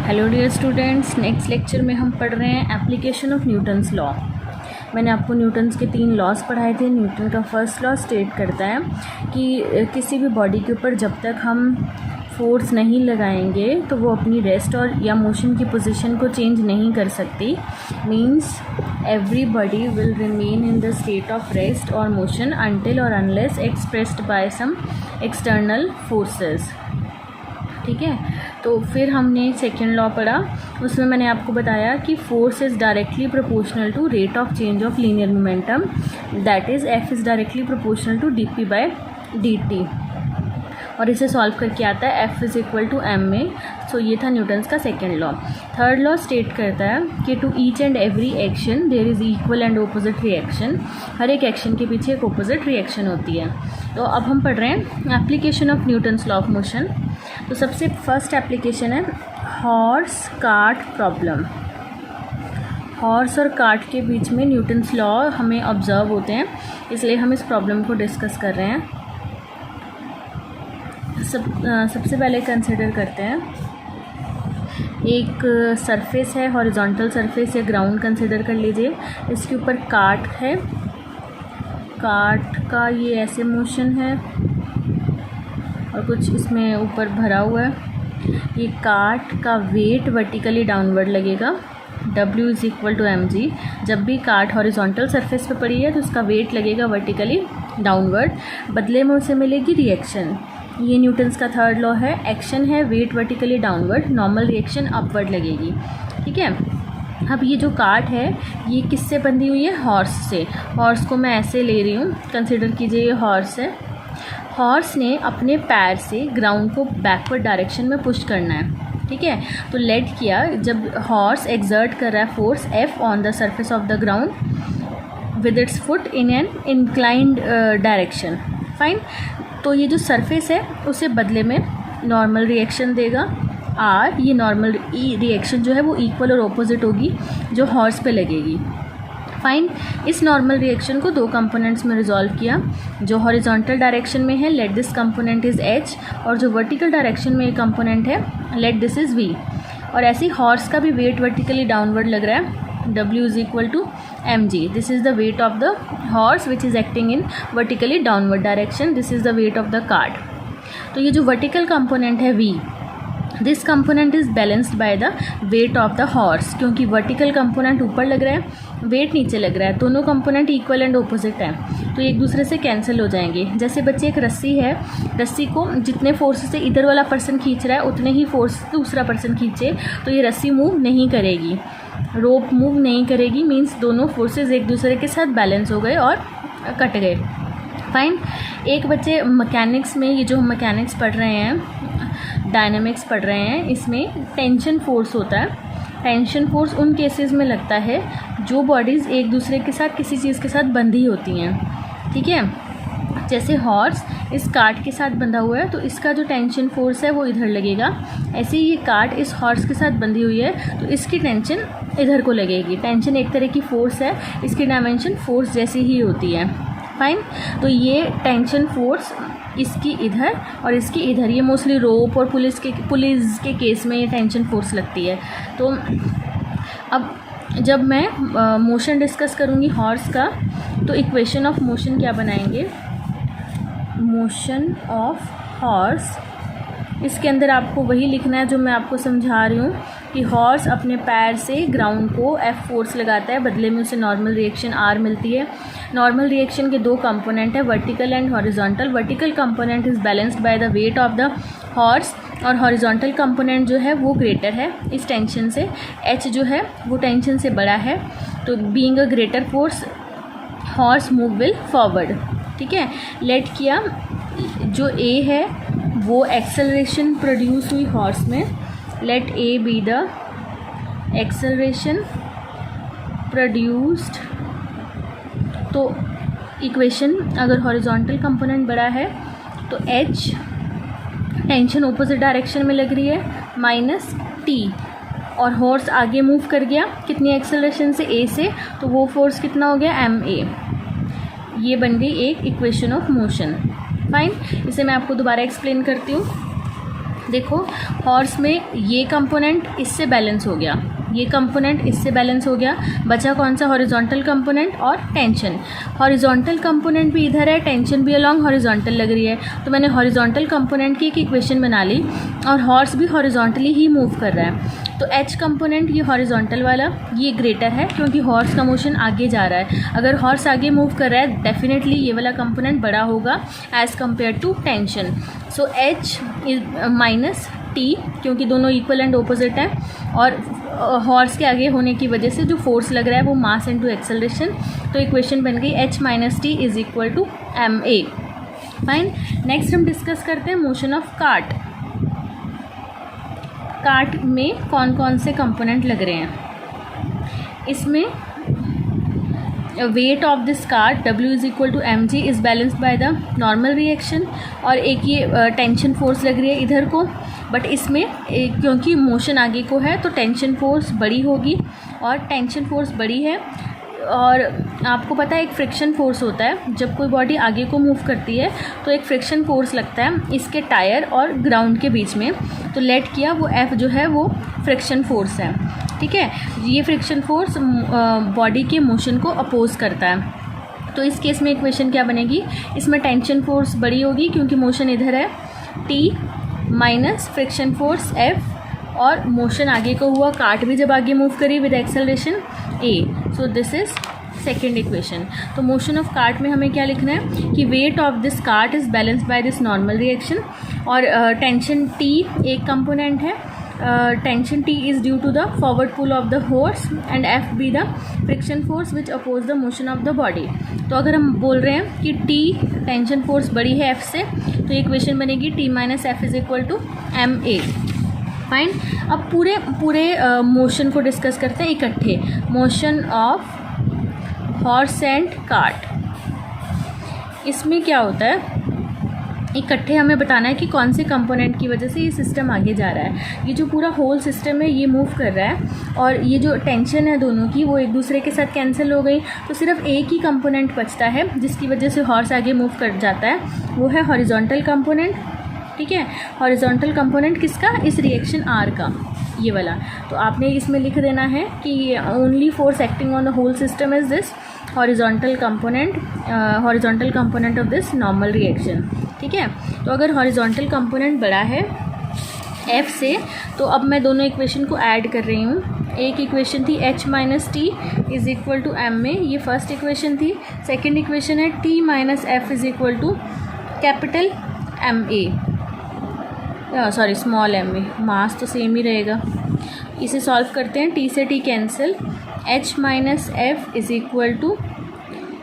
Hello dear students, next lecture में हम पढ़ रहे हैं एप्लीकेशन ऑफ न्यूटन्स लॉ। मैंने आपको न्यूटन्स के 3 लॉज पढ़ाए थे। न्यूटन का फर्स्ट लॉ स्टेट करता है कि किसी भी बॉडी के ऊपर जब तक हम फोर्स नहीं लगाएंगे तो वो अपनी रेस्ट और या मोशन की पोजीशन को चेंज नहीं कर सकती। Means everybody will remain in the state of rest और मोशन अनटिल और unless expressed by some external forces. ठीक है, तो फिर हमने सेकेंड लॉ पढ़ा। उसमें मैंने आपको बताया कि force is directly proportional to rate of change of linear momentum, that is F is directly proportional to D P by D T, और इसे सॉल्व करके आता है F is equal to M में। सो ये था न्यूटन्स का second law. Third law state करता है कि to each and every action there is equal and opposite reaction. हर एक एक्शन के पीछे एक ओपोजिट रिएक्शन होती है। तो अब हम पढ़ रहे हैं application of Newton's law of motion. तो सबसे फर्स्ट एप्लीकेशन है हॉर्स कार्ट प्रॉब्लम। हॉर्स और कार्ट के बीच में न्यूटन्स लॉ हमें ऑब्जर्व होते हैं, इसलिए हम इस प्रॉब्लम को डिस्कस कर रहे हैं। सबसे पहले कंसिडर करते हैं, एक सरफेस है, हॉरिजॉन्टल सरफेस या ग्राउंड कंसिडर कर लीजिए। इसके ऊपर कार्ट है, कार्ट का ये ऐसे मोशन है और कुछ इसमें ऊपर भरा हुआ है। ये कार्ट का वेट वर्टिकली डाउनवर्ड लगेगा, W is equal to M G. जब भी कार्ट हॉरिजॉन्टल सरफेस पे पड़ी है तो उसका वेट लगेगा वर्टिकली डाउनवर्ड, बदले में उसे मिलेगी रिएक्शन। ये न्यूटन्स का थर्ड लॉ है। एक्शन है, weight vertically downward, normal reaction upward लगेगी। ठीक है, अब ये जो कार्ट है ये किससे बंधी हुई है? हॉर्स से। हॉर्स को मैं ऐसे ले रही हूँ, कंसिडर कीजिए ये हॉर्स है। हॉर्स ने अपने पैर से ग्राउंड को बैकवर्ड डायरेक्शन में पुश करना है। ठीक है, तो लेट किया, जब हॉर्स एक्सर्ट कर रहा है force F on the surface of the ground with its foot in an inclined direction. Fine, तो ये जो सरफेस है उसे बदले में नॉर्मल रिएक्शन देगा R। ये नॉर्मल रिएक्शन जो है वो इक्वल और ऑपोजिट होगी जो हॉर्स पे लगेगी। फाइन, इस नॉर्मल रिएक्शन को 2 कंपोनेंट्स में रिजॉल्व किया। जो हॉरिजॉन्टल डायरेक्शन में है let this component is H, और जो वर्टिकल डायरेक्शन में एक कंपोनेंट है लेट दिस इज़ V। और ऐसे ही हॉर्स का भी वेट वर्टिकली डाउनवर्ड लग रहा है, W is equal to M G. This is the weight of the horse which is acting in vertically downward direction, this is the weight of the cart. तो ये जो vertical component है V, this component is balanced by the weight of the horse, क्योंकि vertical component ऊपर लग रहा है, wait नीचे लग रहा है, दोनों कंपोनेंट इक्वल एंड ऑपोजिट हैं, तो एक दूसरे से कैंसिल हो जाएंगे। जैसे बच्चे एक रस्सी है, रस्सी को जितने फोर्स से इधर वाला पर्सन खींच रहा है उतने ही फोर्स से दूसरा पर्सन खींचे तो ये रस्सी मूव नहीं करेगी, रोप मूव नहीं करेगी। मीन्स दोनों फोर्सेज एक दूसरे के साथ बैलेंस हो गए और कट गए। फाइन, एक बच्चे मैकेनिक्स में, ये जो हम मैकेनिक्स पढ़ रहे हैं, डायनामिक्स पढ़ रहे हैं, इसमें टेंशन फोर्स होता है। टेंशन फोर्स उन केसेस में लगता है जो बॉडीज़ एक दूसरे के साथ किसी चीज़ के साथ बंधी होती हैं। ठीक है, जैसे हॉर्स इस कार्ट के साथ बंधा हुआ है तो इसका जो टेंशन फोर्स है वो इधर लगेगा। ऐसे ही ये कार्ट इस हॉर्स के साथ बंधी हुई है तो इसकी टेंशन इधर को लगेगी। टेंशन एक तरह की फोर्स है, इसकी डायमेंशन फोर्स जैसी ही होती है। फाइन, तो ये टेंशन फोर्स इसकी इधर और इसकी इधर, ये मोस्टली रोप और पुलिस के केस में ये टेंशन फोर्स लगती है। तो अब जब मैं मोशन डिस्कस करूँगी हॉर्स का, तो इक्वेशन ऑफ मोशन क्या बनाएंगे? मोशन ऑफ हॉर्स, इसके अंदर आपको वही लिखना है जो मैं आपको समझा रही हूँ कि हॉर्स अपने पैर से ग्राउंड को F फोर्स लगाता है, बदले में उसे नॉर्मल रिएक्शन R मिलती है। नॉर्मल रिएक्शन के 2 कंपोनेंट है, vertical and horizontal. Vertical component is balanced by the weight of the horse, और हॉरिजॉन्टल कंपोनेंट जो है वो ग्रेटर है इस टेंशन से। H जो है वो टेंशन से बड़ा है, तो being a greater force horse move will forward. ठीक है, लेट किया, जो A है वो एक्सेलरेशन प्रोड्यूस हुई हॉर्स में, let A be the acceleration produced. तो इक्वेशन, अगर हॉरिजॉन्टल कंपोनेंट बड़ा है तो H टेंशन ऑपोजिट डायरेक्शन में लग रही है माइनस T, और हॉर्स आगे मूव कर गया कितनी एक्सेलरेशन से? A से, तो वो फोर्स कितना हो गया? ma। ये बन गई एक इक्वेशन ऑफ मोशन। फाइन, इसे मैं आपको दोबारा एक्सप्लेन करती हूँ। देखो हॉर्स में ये कंपोनेंट इससे बैलेंस हो गया, ये कंपोनेंट इससे बैलेंस हो गया, बचा कौन सा, हॉरिजॉन्टल कंपोनेंट और टेंशन। हॉरिजॉन्टल कंपोनेंट भी इधर है, टेंशन भी अलॉन्ग हॉरिजॉन्टल लग रही है, तो मैंने हॉरिजॉन्टल कंपोनेंट की एक इक्वेशन बना ली और हॉर्स भी हॉरिजॉन्टली ही मूव कर रहा है। तो एच कंपोनेंट ये हॉरिजॉन्टल वाला ये ग्रेटर है क्योंकि हॉर्स का मोशन आगे जा रहा है। अगर हॉर्स आगे मूव कर रहा है डेफिनेटली ये वाला कंपोनेंट बड़ा होगा as compare to tension. So H is minus T क्योंकि दोनों इक्वल एंड ऑपोजिट हैं, और हॉर्स के आगे होने की वजह से जो फोर्स लग रहा है वो मास इनटू एक्सेलरेशन। तो इक्वेशन बन गई H minus T is equal to M A. Fine. Next हम डिस्कस करते हैं मोशन ऑफ कार्ट। कार्ट में कौन कौन से कंपोनेंट लग रहे हैं। इसमें weight of this cart W is equal to M G is balanced by the normal reaction, और एक ये टेंशन फोर्स लग रही है इधर को, बट इसमें क्योंकि मोशन आगे को है तो टेंशन फोर्स बड़ी होगी, और टेंशन फोर्स बड़ी है। और आपको पता है एक फ्रिक्शन फोर्स होता है, जब कोई बॉडी आगे को मूव करती है तो एक फ्रिक्शन फोर्स लगता है इसके टायर और ग्राउंड के बीच में। तो लेट किया वो F जो है वो फ्रिक्शन फोर्स है, ठीक है। ये फ्रिक्शन फोर्स बॉडी के मोशन को अपोज करता है। तो इस केस में इक्वेशन क्या बनेगी, इसमें टेंशन फोर्स बड़ी होगी क्योंकि मोशन इधर है, T minus friction force F, और मोशन आगे को हुआ, कार्ट भी जब आगे मूव करी with acceleration A। So this is second equation. तो मोशन ऑफ कार्ट में हमें क्या लिखना है कि wait of this cart is balanced by this normal reaction, और टेंशन T एक कंपोनेंट है, tension T is due to the forward pull of the horse and F be the friction force which oppose the motion of the body। तो अगर हम बोल रहे हैं कि T टेंशन फोर्स बड़ी है F से, तो इक्वेशन बनेगी T minus F is equal to M A. Fine. अब पूरे मोशन को डिस्कस करते हैं इकट्ठे। Motion of horse and cart, इसमें क्या होता है, इकट्ठे हमें बताना है कि कौन से कंपोनेंट की वजह से ये सिस्टम आगे जा रहा है। ये जो पूरा होल सिस्टम है ये मूव कर रहा है, और ये जो टेंशन है दोनों की वो एक दूसरे के साथ कैंसिल हो गई, तो सिर्फ एक ही कंपोनेंट बचता है जिसकी वजह से हॉर्स आगे मूव कर जाता है, वो है हॉरिजॉन्टल कंपोनेंट, ठीक है। हॉरिजॉन्टल कंपोनेंट किसका, इस रिएक्शन आर का, ये वाला। तो आपने इसमें लिख देना है कि only force acting on the whole system is this horizontal component of this normal reaction, ठीक है। तो अगर हॉरिजॉन्टल कंपोनेंट बड़ा है F से, तो अब मैं दोनों इक्वेशन को ऐड कर रही हूँ। एक इक्वेशन थी H minus T is equal to M में, ये फर्स्ट इक्वेशन थी। सेकेंड इक्वेशन है T minus F is equal to capital M A, sorry small M A, mass तो सेम ही रहेगा। इसे सॉल्व करते हैं, T से T cancel, H minus F is equal to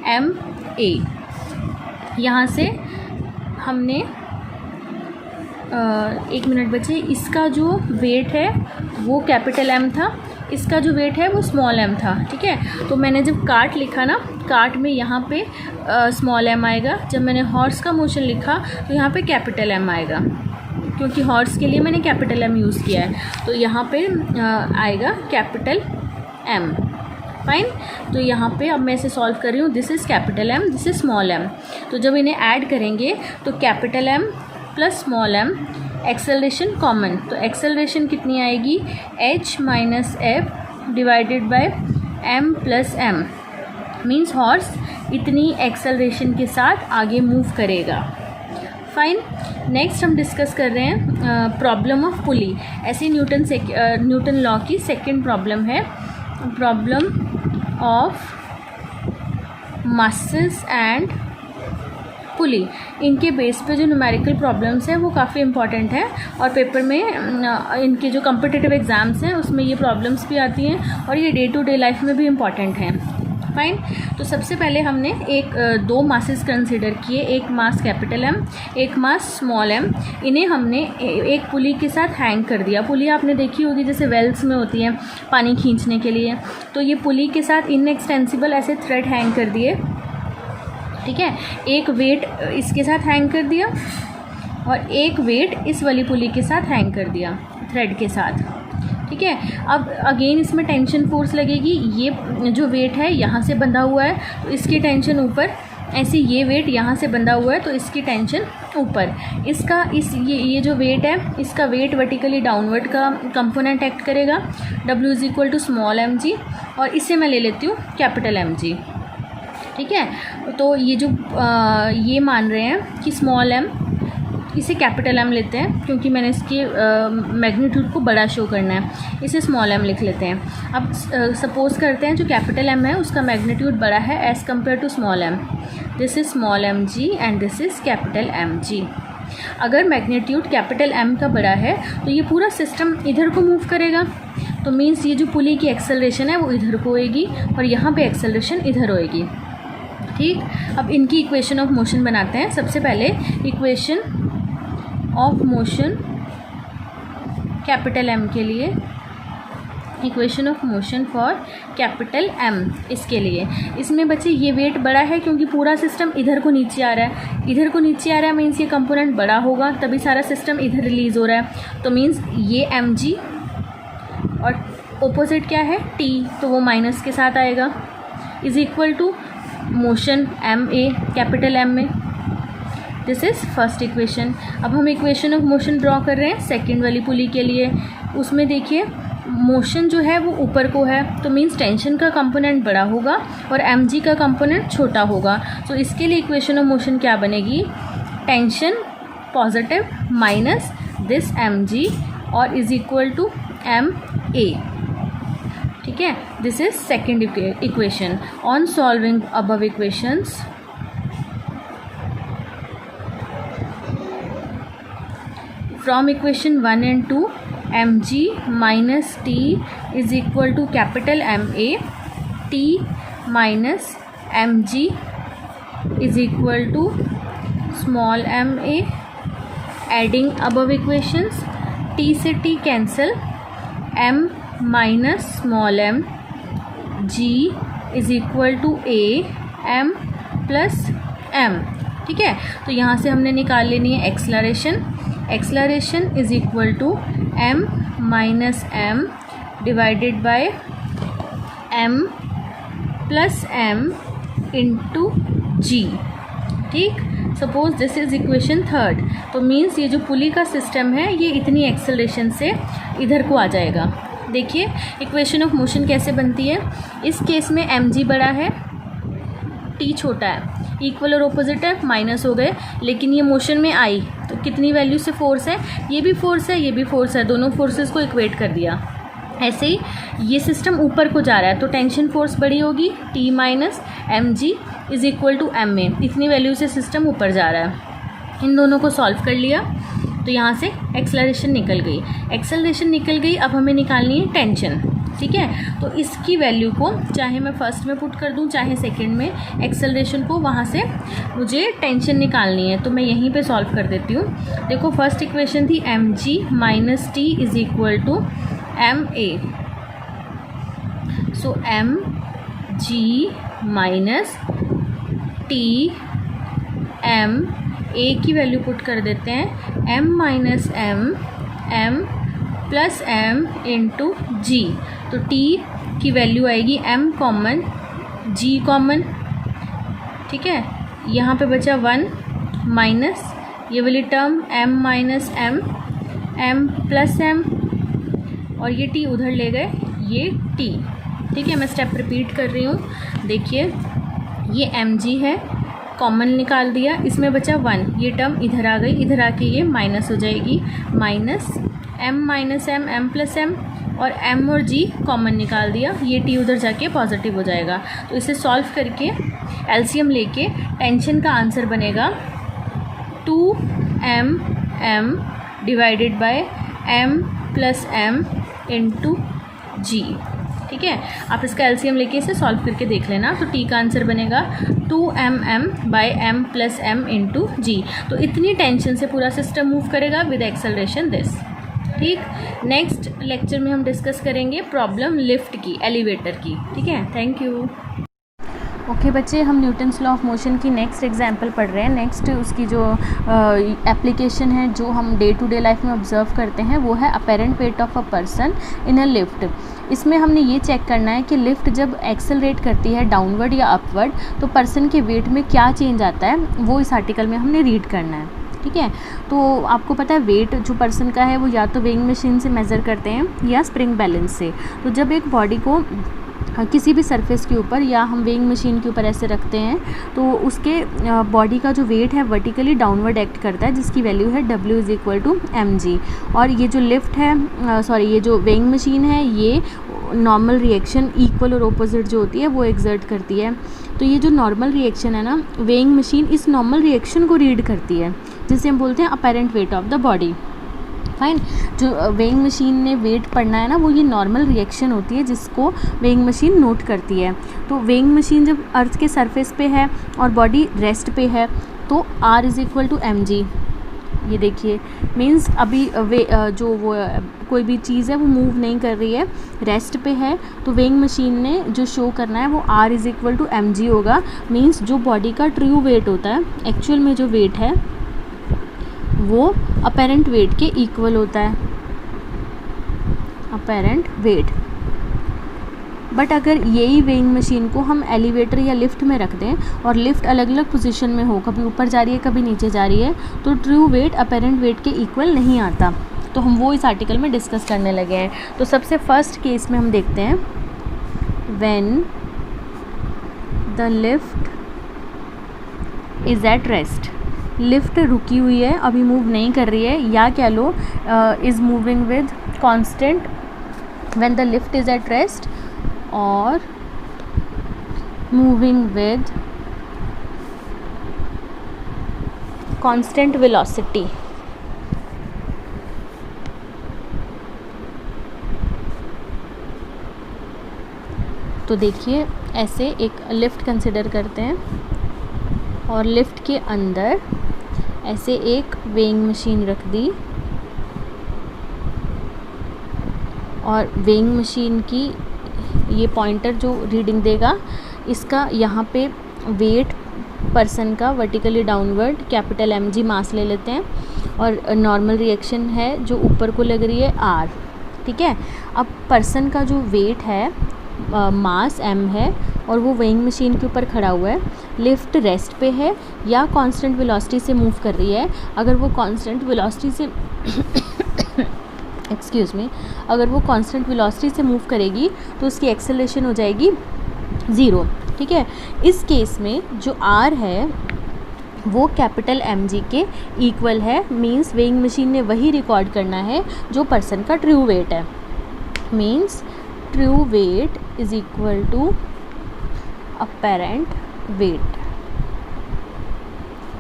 M A. यहाँ से हमने एक मिनट बचे, इसका जो वेट है वो कैपिटल M था, इसका जो वेट है वो स्मॉल m था, ठीक है। तो मैंने जब कार्ट लिखा ना, कार्ट में यहाँ पे स्मॉल m आएगा, जब मैंने हॉर्स का मोशन लिखा तो यहाँ पे कैपिटल M आएगा, क्योंकि हॉर्स के लिए मैंने कैपिटल M यूज़ किया है, तो यहाँ पे आएगा कैपिटल M। फाइन। तो यहाँ पे अब मैं इसे सॉल्व कर रही हूँ, this is capital M, this is small m। तो जब इन्हें ऐड करेंगे तो capital M plus small m, acceleration common, तो एक्सेलरेशन कितनी आएगी, H minus F divided by M plus M, means horse इतनी एक्सेलरेशन के साथ आगे मूव करेगा। फाइन। नेक्स्ट हम डिस्कस कर रहे हैं प्रॉब्लम ऑफ पुली। ऐसे न्यूटन लॉ की सेकेंड प्रॉब्लम है, प्रॉब्लम ऑफ मासेस एंड पुली। इनके बेस पे जो न्यूमेरिकल प्रॉब्लम्स हैं वो काफ़ी इंपॉर्टेंट है, और पेपर में इनके जो कॉम्पिटिटिव एग्ज़ाम्स हैं उसमें ये प्रॉब्लम्स भी आती हैं, और ये डे टू डे लाइफ में भी इम्पॉर्टेंट हैं। फाइन। तो सबसे पहले हमने दो मासेस कंसिडर किए, एक मास कैपिटल M, एक मास स्मॉल m। इन्हें हमने एक पुली के साथ हैंग कर दिया। पुली आपने देखी होगी जैसे वेल्स में होती है पानी खींचने के लिए, तो ये पुली के साथ इनएक्सटेंसिबल ऐसे थ्रेड हैंग कर दिए, ठीक है। एक वेट इसके साथ हैंग कर दिया और एक वेट इस वाली पुली के साथ हैंग कर दिया थ्रेड के साथ, ठीक है। अब अगेन इसमें टेंशन फोर्स लगेगी, ये जो वेट है यहाँ से बंधा हुआ है तो इसकी टेंशन ऊपर ऐसे ये वेट यहाँ से बंधा हुआ है तो इसकी टेंशन ऊपर, इसका ये जो वेट है इसका वेट वर्टिकली डाउनवर्ड का कंपोनेंट एक्ट करेगा। W is equal to small mg और इसे मैं ले लेती हूँ कैपिटल mg। ठीक है, तो ये जो ये मान रहे हैं कि स्मॉल m, इसे कैपिटल M लेते हैं क्योंकि मैंने इसके मैग्नीट्यूड को बड़ा शो करना है, इसे स्मॉल m लिख लेते हैं। अब सपोज़ करते हैं जो कैपिटल M है उसका मैग्नीट्यूड बड़ा है as compare to small m। This is small mg and this is capital mg। अगर मैग्नीट्यूड कैपिटल M का बड़ा है तो ये पूरा सिस्टम इधर को मूव करेगा, तो मीन्स ये जो पुली की एक्सेलरेशन है वो इधर को होएगी और यहाँ पे एक्सेलरेशन इधर होएगी। ठीक, अब इनकी इक्वेशन ऑफ मोशन बनाते हैं। सबसे पहले equation of motion capital M के लिए, equation of motion for capital M इसके लिए, इसमें बच्चे ये वेट बड़ा है क्योंकि पूरा सिस्टम इधर को नीचे आ रहा है, इधर को नीचे आ रहा है मीन्स ये कंपोनेंट बड़ा होगा तभी सारा सिस्टम इधर रिलीज़ हो रहा है, तो मीन्स ये mg और ओपोजिट क्या है t, तो वो माइनस के साथ आएगा, is equal to motion ma capital M में। This is first equation. अब हम इक्वेशन ऑफ मोशन ड्रॉ कर रहे हैं सेकंड वाली पुली के लिए। उसमें देखिए मोशन जो है वो ऊपर को है तो मीन्स टेंशन का कंपोनेंट बड़ा होगा और mg का कंपोनेंट छोटा होगा, तो इसके लिए इक्वेशन ऑफ मोशन क्या बनेगी, tension positive minus this mg और इज़ इक्वल टू ma। ठीक है, this is second equation. On solving above equations from equation 1 and 2 mg minus t is equal to capital ma, t minus mg is equal to small ma। Adding above equations, t से t cancel, m minus small m, g is equal to a m plus m। ठीक है, तो यहाँ से हमने निकाल लेनी है acceleration. Acceleration is equal to m minus m divided by m plus m into g। ठीक, suppose this is equation third, तो मीन्स ये जो पुली का सिस्टम है ये इतनी एक्सेलरेशन से इधर को आ जाएगा। देखिए इक्वेशन ऑफ मोशन कैसे बनती है, इस केस में mg बड़ा है t छोटा है, इक्वल और ऑपोजिट है माइनस हो गए, लेकिन ये मोशन में आई तो कितनी वैल्यू से फोर्स है, ये भी फोर्स है ये भी फोर्स है, दोनों फोर्सेस को इक्वेट कर दिया। ऐसे ही ये सिस्टम ऊपर को जा रहा है तो टेंशन फोर्स बड़ी होगी, t minus mg is equal to ma, इतनी वैल्यू से सिस्टम ऊपर जा रहा है। इन दोनों को सॉल्व कर लिया तो यहाँ से एक्सेलरेशन निकल गई, एक्सेलरेशन निकल गई। अब हमें निकालनी है टेंशन। ठीक है, तो इसकी वैल्यू को चाहे मैं फर्स्ट में पुट कर दूँ चाहे सेकंड में, एक्सेलरेशन को वहाँ से मुझे टेंशन निकालनी है तो मैं यहीं पे सॉल्व कर देती हूँ। देखो फर्स्ट इक्वेशन थी mg minus t is equal to ma, so mg minus t m, a की वैल्यू पुट कर देते हैं m minus m plus m into g, तो t की वैल्यू आएगी m कॉमन g कॉमन। ठीक है, यहाँ पे बचा 1 माइनस ये वाली term m minus m plus m और ये t उधर ले गए ये t। ठीक है, मैं स्टेप रिपीट कर रही हूँ। देखिए ये mg है, कॉमन निकाल दिया, इसमें बचा 1, ये टर्म इधर आ गई, इधर आके ये माइनस हो जाएगी, minus m minus m plus m और m और g कॉमन निकाल दिया, ये t उधर जाके पॉजिटिव हो जाएगा। तो इसे सॉल्व करके एलसीएम लेके टेंशन का आंसर बनेगा 2m divided by m plus m into g। ठीक है, आप इसका एलसीएम लेके इसे सॉल्व करके देख लेना, तो t का आंसर बनेगा 2mm by m plus m into G. तो इतनी टेंशन से पूरा सिस्टम मूव करेगा विद एक्सेलरेशन दिस। ठीक, नेक्स्ट लेक्चर में हम डिस्कस करेंगे प्रॉब्लम लिफ्ट की, एलिवेटर की। ठीक है, थैंक यू। ओके बच्चे, हम न्यूटन्स लॉ ऑफ मोशन की नेक्स्ट एग्जांपल पढ़ रहे हैं। नेक्स्ट उसकी जो एप्लीकेशन है जो हम डे टू डे लाइफ में ऑब्जर्व करते हैं वो है apparent weight of a person in a lift. इसमें हमने ये चेक करना है कि लिफ्ट जब एक्सेलरेट करती है डाउनवर्ड या अपवर्ड तो पर्सन के वेट में क्या चेंज आता है, वो इस आर्टिकल में हमने रीड करना है। ठीक है, तो आपको पता है वेट जो पर्सन का है वो या तो वेइंग मशीन से मेज़र करते हैं या स्प्रिंग बैलेंस से। तो जब एक बॉडी को किसी भी सरफेस के ऊपर या हम वेइंग मशीन के ऊपर ऐसे रखते हैं तो उसके बॉडी का जो वेट है वर्टिकली डाउनवर्ड एक्ट करता है, जिसकी वैल्यू है W=mg। और ये जो लिफ्ट है ये जो वेइंग मशीन है ये नॉर्मल रिएक्शन इक्वल और ऑपोजिट जो होती है वो एग्जर्ट करती है। तो ये जो नॉर्मल रिएक्शन है ना, वेइंग मशीन इस नॉर्मल रिएक्शन को रीड करती है, जिसे हम बोलते हैं apparent weight of the body. Fine, जो वेइंग मशीन ने वेट पढ़ना है ना वो ये नॉर्मल रिएक्शन होती है जिसको वेइंग मशीन नोट करती है। तो वेइंग मशीन जब अर्थ के सरफेस पे है और बॉडी रेस्ट पे है तो R=mg। ये देखिए, मींस अभी कोई भी चीज़ है वो मूव नहीं कर रही है, रेस्ट पे है, तो वेइंग मशीन ने जो शो करना है वो R=mg होगा। मींस जो बॉडी का ट्रू वेट होता है, एक्चुअल में जो वेट है वो अपेरेंट वेट के इक्वल होता है, अपेरेंट वेट। बट अगर यही वेइंग मशीन को हम एलिवेटर या लिफ्ट में रख दें और लिफ्ट अलग अलग पोजीशन में हो, कभी ऊपर जा रही है कभी नीचे जा रही है, तो ट्रू वेट अपेरेंट वेट के इक्वल नहीं आता। तो हम वो इस आर्टिकल में डिस्कस करने लगे हैं। तो सबसे फर्स्ट केस में हम देखते हैं when the lift is at rest. Lift रुकी हुई है, अभी मूव नहीं कर रही है, या कह लो is moving with constant when the lift is at rest, और मूविंग विद कांस्टेंट वेलोसिटी। तो देखिए, ऐसे एक लिफ्ट कंसिडर करते हैं और लिफ्ट के अंदर ऐसे एक वेइंग मशीन रख दी, और वेइंग मशीन की ये पॉइंटर जो रीडिंग देगा इसका यहाँ पे वेट पर्सन का वर्टिकली डाउनवर्ड कैपिटल mg मास ले लेते हैं, और नॉर्मल रिएक्शन है जो ऊपर को लग रही है r। ठीक है, अब पर्सन का जो वेट है मास m है और वो वेइंग मशीन के ऊपर खड़ा हुआ है। लिफ्ट रेस्ट पे है या कांस्टेंट वेलोसिटी से मूव कर रही है। अगर वो कांस्टेंट वेलोसिटी से एक्सक्यूज़ मी, अगर वो कांस्टेंट वेलोसिटी से मूव करेगी तो उसकी एक्सेलरेशन हो जाएगी 0। ठीक है, इस केस में जो r है वो कैपिटल mg के इक्वल है। मींस वेइंग मशीन ने वही रिकॉर्ड करना है जो पर्सन का ट्रू वेट है। Means true weight is equal to apparent weight.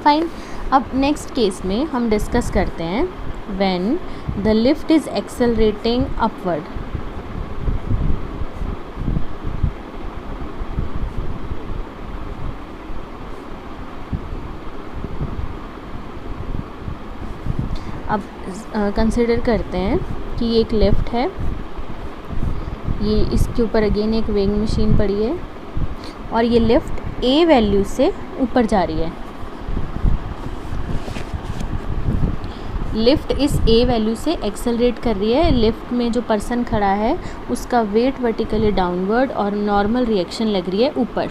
Fine, अब नेक्स्ट केस में हम डिस्कस करते हैं when the lift is accelerating upward. अब कंसिडर करते हैं कि ये एक लिफ्ट है, ये इसके ऊपर अगेन एक वेइंग मशीन पड़ी है और ये लिफ्ट a वैल्यू से ऊपर जा रही है। लिफ्ट इस a वैल्यू से एक्सेलरेट कर रही है। लिफ्ट में जो पर्सन खड़ा है उसका वेट वर्टिकली डाउनवर्ड और नॉर्मल रिएक्शन लग रही है ऊपर।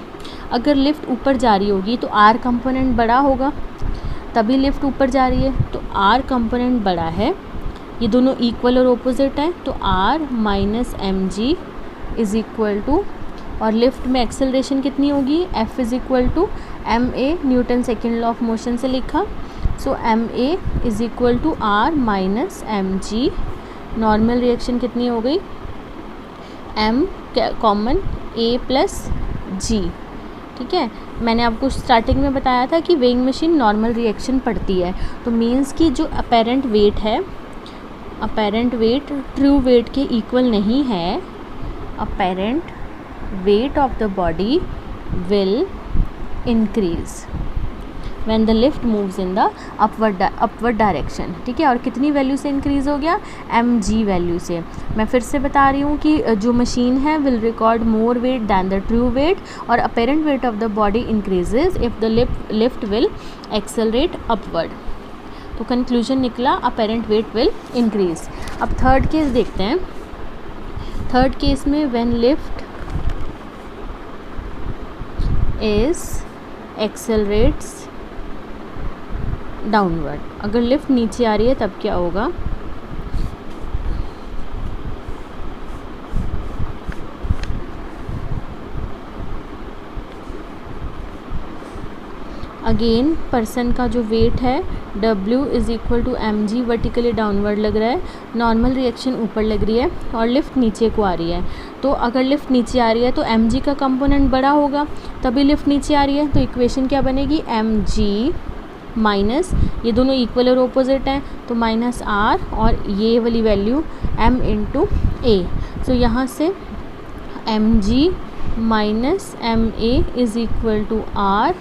अगर लिफ्ट ऊपर जा रही होगी तो r कंपोनेंट बड़ा होगा, तभी लिफ्ट ऊपर जा रही है। तो r कंपोनेंट बड़ा है, ये दोनों इक्वल और ऑपोजिट है, तो r minus mg is equal to, और लिफ्ट में एक्सेलरेशन कितनी होगी, F is equal to ma, Newton second law of motion से लिखा। So ma is equal to r minus mg। Normal reaction कितनी हो गई, m common a plus g। ठीक है, मैंने आपको स्टार्टिंग में बताया था कि वेइंग मशीन नॉर्मल रिएक्शन पढ़ती है, तो मीन्स कि जो अपेरेंट वेट है, अपेरेंट वेट ट्रू वेट के इक्वल नहीं है। Apparent weight of the body will increase when the lift moves in the upward direction. ठीक है, और कितनी वैल्यू से इंक्रीज़ हो गया, mg वैल्यू से। मैं फिर से बता रही हूँ कि जो मशीन है will record more weight than the true weight और apparent weight of the body increases if the lift will accelerate upward. तो कंक्लूजन निकला अपेरेंट वेट विल इंक्रीज। अब थर्ड केस देखते हैं। थर्ड केस में when lift is accelerates downward, अगर lift नीचे आ रही है तब क्या होगा, अगेन पर्सन का जो वेट है W is equal to mg vertically downward लग रहा है, नॉर्मल रिएक्शन ऊपर लग रही है और लिफ्ट नीचे को आ रही है। तो अगर लिफ्ट नीचे आ रही है तो mg का कंपोनेंट बड़ा होगा, तभी लिफ्ट नीचे आ रही है। तो इक्वेशन क्या बनेगी, mg माइनस, ये दोनों इक्वल और ऑपोजिट हैं तो माइनस r और ये वाली वैल्यू m इंटू ए। तो यहाँ से mg minus ma is equal to r,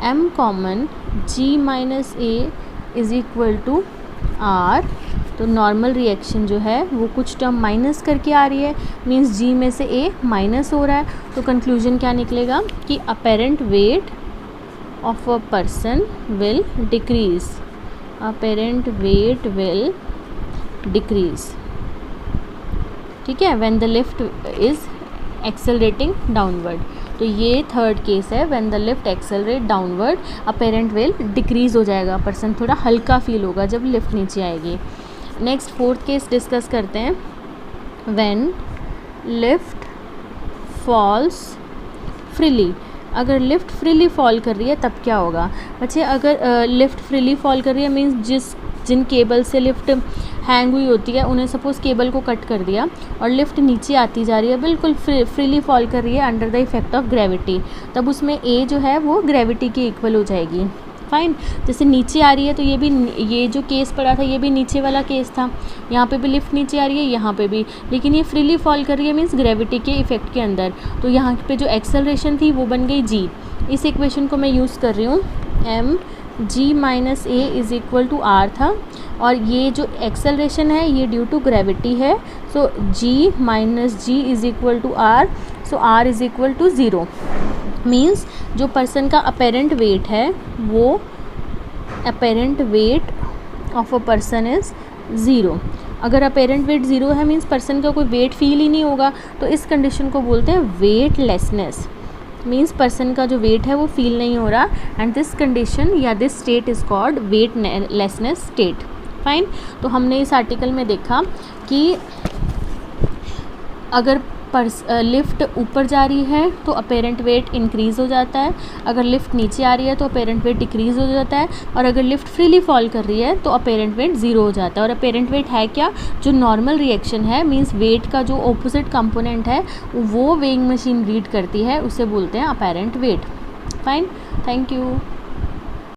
m common, g minus a is equal to r। तो नॉर्मल रिएक्शन जो है वो कुछ टर्म माइनस करके आ रही है, मींस g में से a माइनस हो रहा है। तो कंक्लूजन क्या निकलेगा कि apparent weight of a person will decrease, apparent weight will decrease. ठीक है, when the lift is accelerating downward. तो ये थर्ड केस है, when the lift accelerate downward apparent wait decrease हो जाएगा, पर्सन थोड़ा हल्का फील होगा जब लिफ्ट नीचे आएगी। नेक्स्ट फोर्थ केस डिस्कस करते हैं, व्हेन लिफ्ट फॉल्स फ्रीली। अगर लिफ्ट फ्रीली फॉल कर रही है तब क्या होगा बच्चे, अगर लिफ्ट फ्रीली फॉल कर रही है मीन्स जिन केबल से लिफ्ट हैंग हुई होती है उन्हें सपोज़ केबल को कट कर दिया और लिफ्ट नीचे आती जा रही है, बिल्कुल फ्रीली फॉल कर रही है under the effect of gravity, तब उसमें ए जो है वो ग्रेविटी के इक्वल हो जाएगी। फाइन, जैसे नीचे आ रही है तो ये जो केस पड़ा था ये भी नीचे वाला केस था, यहाँ पे भी लिफ्ट नीचे आ रही है, यहाँ पे भी, लेकिन ये फ्रीली फॉल कर रही है मीन्स ग्रेविटी के इफेक्ट के अंदर। तो यहाँ पे जो एक्सेलरेशन थी वो बन गई g। इस इक्वेशन को मैं यूज़ कर रही हूँ, m g minus a is equal to r था, और ये जो एक्सेलरेशन है ये ड्यू टू ग्रेविटी है। So g minus g is equal to r, so r is equal to 0। Means जो पर्सन का अपेरेंट वेट है वो apparent weight of a person is 0। अगर अपेरेंट वेट 0 है मीन्स पर्सन का कोई वेट फील ही नहीं होगा, तो इस कंडीशन को बोलते हैं वेटलेसनेस। मीन्स पर्सन का जो वेट है वो फील नहीं हो रहा, एंड दिस कंडीशन या this state is called weightlessness state. Fine, तो हमने इस आर्टिकल में देखा कि अगर लिफ्ट ऊपर जा रही है तो अपेरेंट वेट इंक्रीज़ हो जाता है, अगर लिफ्ट नीचे आ रही है तो अपेरेंट वेट डिक्रीज़ हो जाता है, और अगर लिफ्ट फ्रीली फॉल कर रही है तो अपेरेंट वेट 0 हो जाता है। और अपेरेंट वेट है क्या, जो नॉर्मल रिएक्शन है, मींस वेट का जो ऑपोजिट कंपोनेंट है वो वेइंग मशीन रीड करती है, उसे बोलते हैं apparent weight. Fine, thank you.